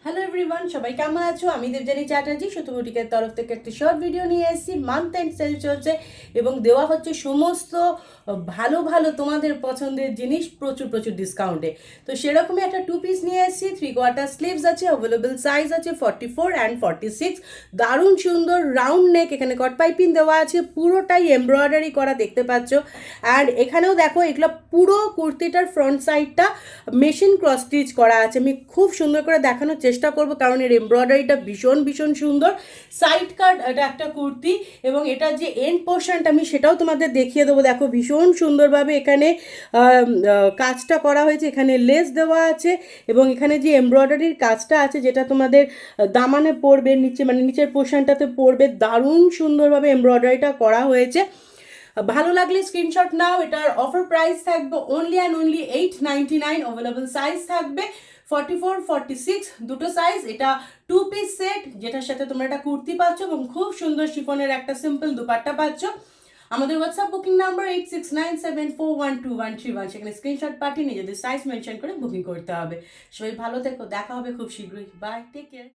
Hello everyone, সবাই কেমন আছো? আমি দেবজানী চ্যাটার্জি সত্যবটিকের তরফ থেকে একটি শর্ট ভিডিও নিয়ে এসেছি। মান্থ এন্ড সেল চলছে এবং দেওয়া হচ্ছে সমস্ত ভালো ভালো তোমাদের পছন্দের জিনিস প্রচুর প্রচুর ডিসকাউন্টে। তো সেরকমই একটা টু পিস নিয়ে এসেছি। 3/4 স্লিভস আছে, অ্যাভেলেবল সাইজ আছে 44 অ্যান্ড 46। দারুণ সুন্দর রাউন্ড নেক, এখানে কট পাইপিং দেওয়া আছে, পুরোটাই এমব্রয়ডারি করা দেখতে পাচ্ছ। অ্যান্ড এখানেও দেখো এগুলো পুরো কুর্তিটার ফ্রন্ট সাইডটা মেশিন ক্রস স্টিচ করা আছে। আমি খুব সুন্দর করে দেখানোর চেষ্টা করব কারণ এর এমব্রয়ডারিটা ভীষণ ভীষণ সুন্দর। সাইড কাট এটা একটা কুর্তি এবং এটার যে এন্ড পোর্শনটা আমি সেটাও তোমাদের দেখিয়ে দেবো। দেখো ভীষণ সুন্দরভাবে এখানে কাজটা করা হয়েছে, এখানে লেস দেওয়া আছে এবং এখানে যে এমব্রয়ডারির কাজটা আছে যেটা তোমাদের দামানে পড়বে, নিচে মানে নিচের পোর্শনটাতে পড়বে, দারুণ সুন্দরভাবে এমব্রয়ডারিটা করা হয়েছে। ভালো লাগলে স্ক্রিনশট নাও। এটার অফার প্রাইস থাকবে only and only 899। Available size থাকবে 44 46 দুটো সাইজ। এটা টু পিস সেট যেটার সাথে তোমরা একটা কুর্তি পাচ্ছ এবং খুব সুন্দর শিফনের একটা সিম্পল দুপাট্টা পাচ্ছ। আমাদের হোয়াটসঅ্যাপ বুকিং নাম্বার 8697412131, সেখানে স্ক্রিনশট পাঠিয়ে নিজেদের সাইজ মেনশন করে বুকিং করতে হবে। সবাই ভালো থেকো, দেখা হবে খুব শীঘ্রই। Bye, take care.